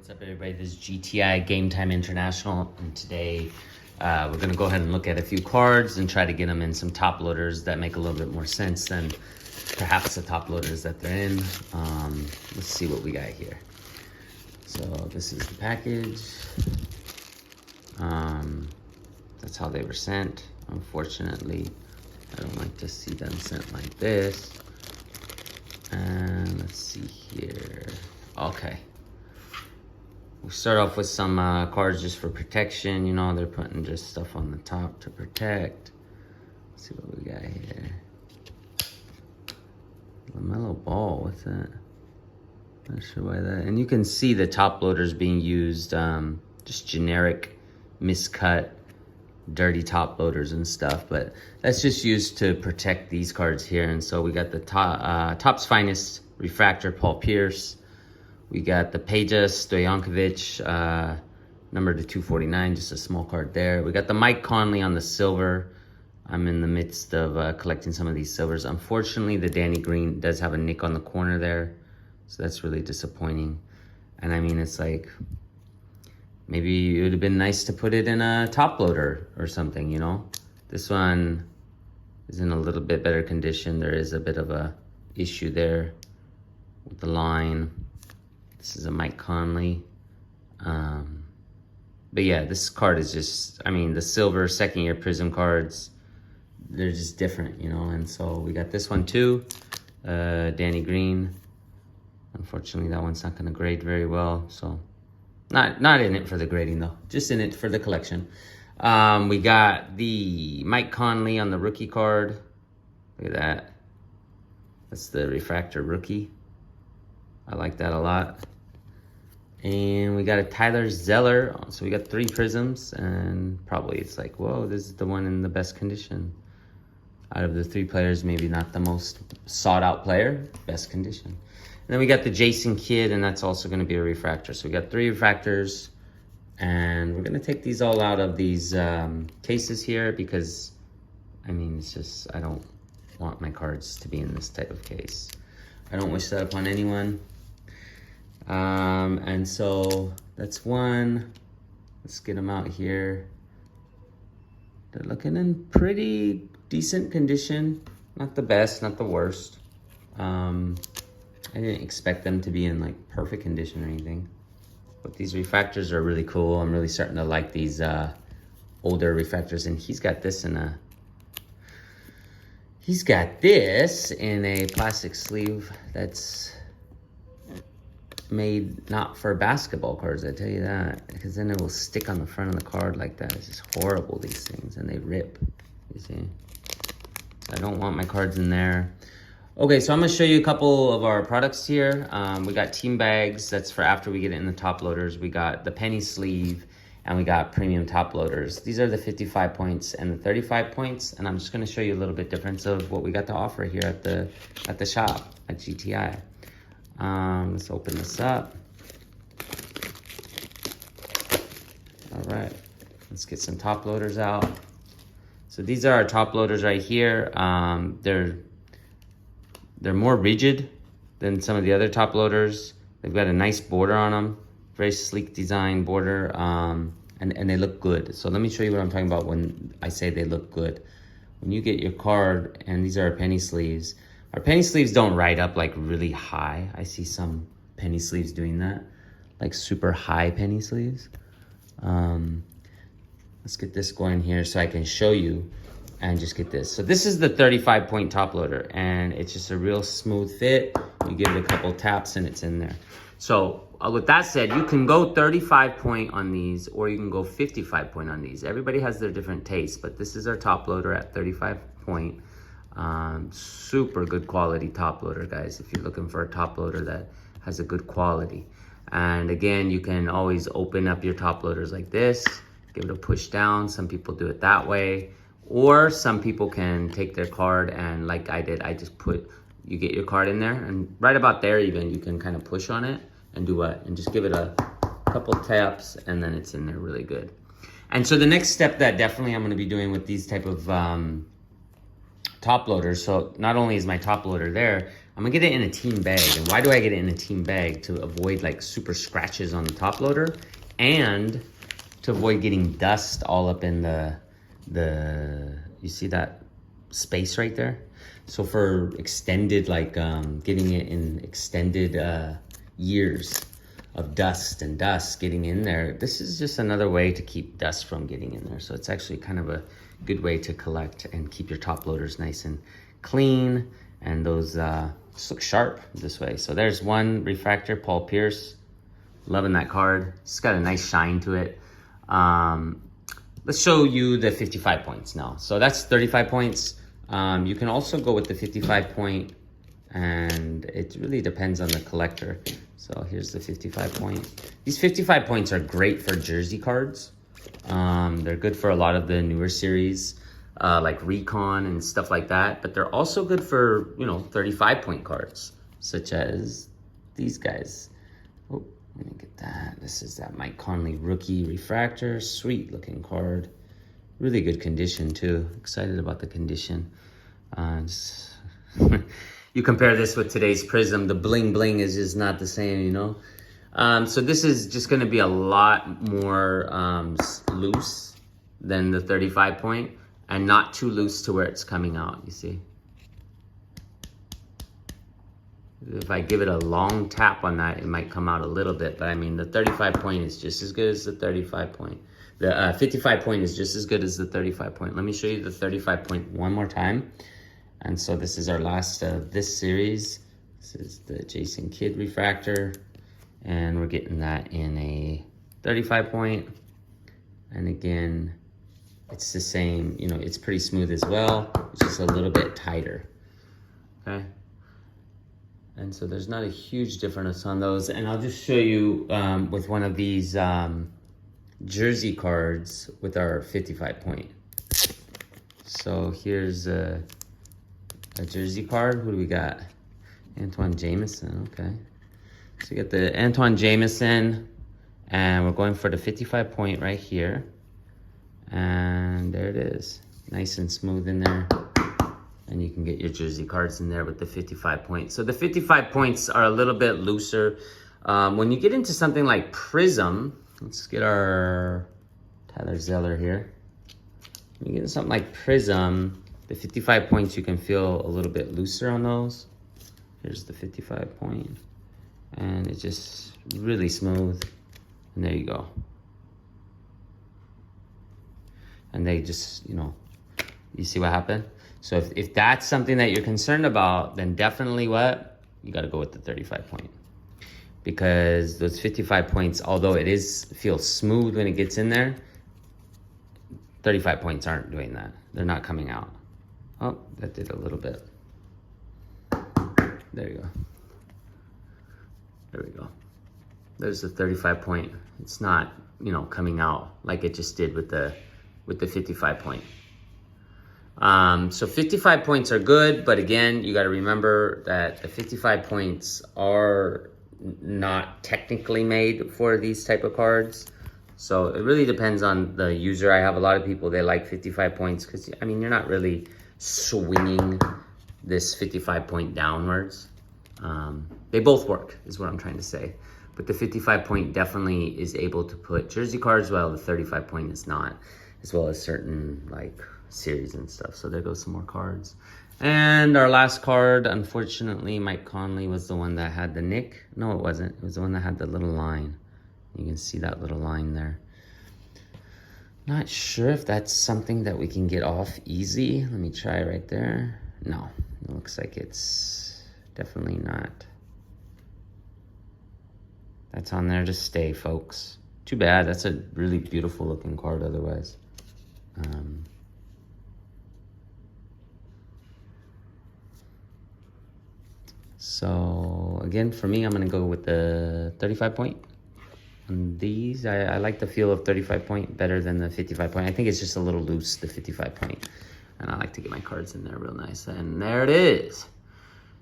What's up, everybody? This is GTI Game Time International, and today we're going to go ahead and look at a few cards and try to get them in some top loaders that make a little bit more sense than perhaps the top loaders that they're in. Let's see what we got here. So this is the package. That's how they were sent. Unfortunately, I don't like to see them sent like this. And let's see here. Okay. We start off with some cards just for protection. You know, they're putting just stuff on the top to protect. Let's see what we got here. LaMelo Ball, what's that? Not sure why that. And you can see the top loaders being used, just generic, miscut, dirty top loaders and stuff. But that's just used to protect these cards here. And so we got the Topps Finest Refractor, Paul Pierce. We got the Peja Stoyankovic, number to 249, just a small card there. We got the Mike Conley on the silver. I'm in the midst of collecting some of these silvers. Unfortunately, the Danny Green does have a nick on the corner there, so that's really disappointing. And I mean, it's like, maybe it would have been nice to put it in a top loader or something, you know? This one is in a little bit better condition. There is a bit of a issue there with the line. This is a Mike Conley. But yeah, this card is just, I mean, the silver second year PRIZM cards, they're just different, you know? And so we got this one too, Danny Green. Unfortunately, that one's not gonna grade very well. So not in it for the grading though, just in it for the collection. We got the Mike Conley on the rookie card. Look at that. That's the refractor rookie. I like that a lot. And we got a Tyler Zeller. So we got 3 PRIZMs, and probably it's like, whoa, this is the one in the best condition. Out of the 3 players, maybe not the most sought out player, best condition. And then we got the Jason Kidd, and that's also gonna be a refractor. So we got 3 refractors, and we're gonna take these all out of these cases here because, I mean, it's just, I don't want my cards to be in this type of case. I don't wish that upon anyone. And so that's one. Let's get them out here. They're looking in pretty decent condition. Not the best, not the worst. I didn't expect them to be in like perfect condition or anything. But these refractors are really cool. I'm really starting to like these older refractors. And he's got this in a plastic sleeve that's made not for basketball cards, I tell you that, because then it will stick on the front of the card like that. It's just horrible, these things, and they rip, you see. So I don't want my cards in there. Okay, so I'm gonna show you a couple of our products here. We got team bags, that's for after we get it in the top loaders. We got the penny sleeve, and we got premium top loaders. These are the 55 points and the 35 points, and I'm just gonna show you a little bit difference of what we got to offer here at the shop at GTI. Let's open this up. All right, let's get some top loaders out. So these are our top loaders right here. They're more rigid than some of the other top loaders. They've got a nice border on them, very sleek design border, and they look good. So let me show you what I'm talking about when I say they look good. When you get your card, and these are our penny sleeves, our penny sleeves don't ride up like really high. I see some penny sleeves doing that, like super high penny sleeves. Let's get this going here so I can show you and just get this. So this is the 35 point top loader, and it's just a real smooth fit. You give it a couple taps and it's in there. So with that said, you can go 35 point on these, or you can go 55 point on these. Everybody has their different tastes, but this is our top loader at 35 point. Super good quality top loader, guys, if you're looking for a top loader that has a good quality. And again, you can always open up your top loaders like this, give it a push down. Some people do it that way, or some people can take their card and, like I did, I just you get your card in there, and right about there even, you can kind of push on it and do what? And just give it a couple taps, and then it's in there really good. And so the next step that definitely I'm gonna be doing with these type of top loaders, so not only is my top loader there, I'm gonna get it in a team bag. And why do I get it in a team bag? To avoid like super scratches on the top loader and to avoid getting dust all up in you see that space right there? So for extended, like getting it in extended years of dust getting in there, this is just another way to keep dust from getting in there. So it's actually kind of a good way to collect and keep your top loaders nice and clean, and those just look sharp this way. So there's one refractor, Paul Pierce. Loving that card. It's got a nice shine to it. Let's show you the 55 points now. So that's 35 points. You can also go with the 55 point, and it really depends on the collector. So here's the 55 point. These 55 points are great for jersey cards. They're good for a lot of the newer series, like Recon and stuff like that. But they're also good for, 35 point cards, such as these guys. Oh, let me get that. This is that Mike Conley rookie refractor. Sweet looking card. Really good condition too. Excited about the condition. You compare this with today's Prism, the bling bling is just not the same, So this is just going to be a lot more loose than the 35 point, and not too loose to where it's coming out, you see. If I give it a long tap on that, it might come out a little bit, but I mean, the 35 point is just as good as the 35 point. The 55 point is just as good as the 35 point. Let me show you the 35 point one more time. And so this is our last of this series. This is the Jason Kidd refractor, and we're getting that in a 35 point. And again, it's the same, it's pretty smooth as well. It's just a little bit tighter, okay? And so there's not a huge difference on those. And I'll just show you with one of these jersey cards with our 55 point. So here's a jersey card. Who do we got? Antoine Jameson, okay. So you got the Antoine Jameson, and we're going for the 55 point right here. And there it is. Nice and smooth in there. And you can get your jersey cards in there with the 55 points. So the 55 points are a little bit looser. When you get into something like Prism, let's get our Tyler Zeller here. When you get into something like Prism, the 55 points, you can feel a little bit looser on those. Here's the 55 point. And it's just really smooth. And there you go. And they just, you see what happened? So if that's something that you're concerned about, then definitely what? You got to go with the 35 point. Because those 55 points, although it feels smooth when it gets in there, 35 points aren't doing that. They're not coming out. Oh, that did a little bit. There you go. There we go. There's the 35 point. It's not, coming out like it just did with the 55 point. So 55 points are good, but again, you got to remember that the 55 points are not technically made for these type of cards. So it really depends on the user. I have a lot of people, they like 55 points because, you're not really swinging this 55 point downwards. They both work, is what I'm trying to say. But the 55 point definitely is able to put jersey cards, while the 35 point is not, as well as certain series and stuff. So there goes some more cards. And our last card, unfortunately, Mike Conley was the one that had the nick. No, it wasn't. It was the one that had the little line. You can see that little line there. Not sure if that's something that we can get off easy. Let me try right there. No, it looks like it's definitely not. That's on there to stay, folks. Too bad. That's a really beautiful looking card otherwise. So again, for me, I'm gonna go with the 35 point. On these, I like the feel of 35 point better than the 55 point. I think it's just a little loose, the 55 point. And I like to get my cards in there real nice. And there it is.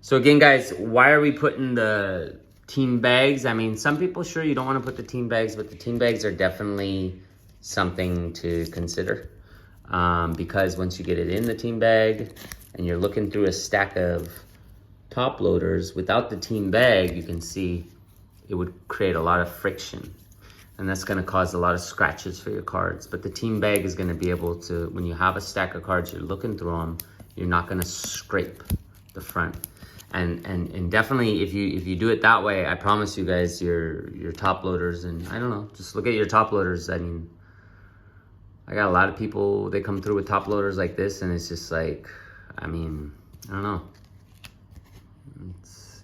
So again, guys, why are we putting the team bags? Some people, sure, you don't want to put the team bags, but the team bags are definitely something to consider. Because once you get it in the team bag and you're looking through a stack of top loaders, without the team bag, you can see it would create a lot of friction. And that's gonna cause a lot of scratches for your cards. But the team bag is gonna be able to, when you have a stack of cards, you're looking through them, you're not gonna scrape the front. And definitely if you do it that way, I promise you guys your top loaders, and I don't know, just look at your top loaders. I mean, I got a lot of people, they come through with top loaders like this, and it's just like, I mean, I don't know.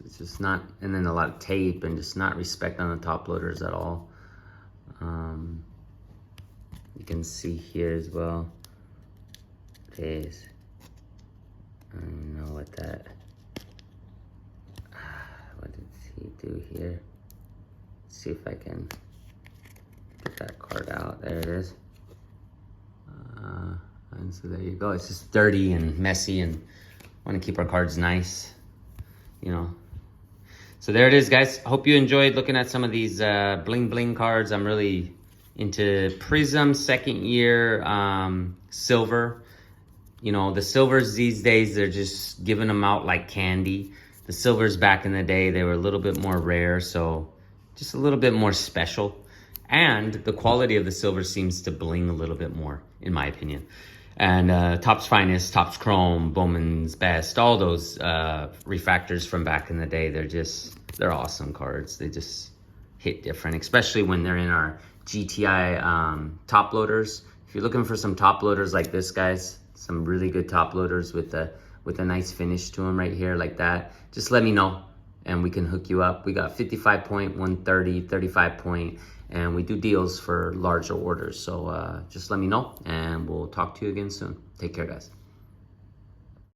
It's just not, and then a lot of tape and just not respect on the top loaders at all. You can see here as well. There's, I don't know what that, what did he do here? Let's see if I can get that card out. There it is. And so there you go. It's just dirty and messy, and want to keep our cards nice, you know. So there it is, guys. Hope you enjoyed looking at some of these bling bling cards. I'm really into PRIZM second year silver. You know, the silvers these days, they're just giving them out like candy. The silvers back in the day, they were a little bit more rare, so just a little bit more special. And the quality of the silver seems to bling a little bit more, in my opinion. And Topps Finest, Topps Chrome, Bowman's Best, all those refractors from back in the day, they're awesome cards. They just hit different, especially when they're in our GTI top loaders. If you're looking for some top loaders like this, guys, some really good top loaders with a nice finish to them right here like that, just let me know and we can hook you up. We got 55 point, 130, 35 point, and we do deals for larger orders. So just let me know and we'll talk to you again soon. Take care, guys.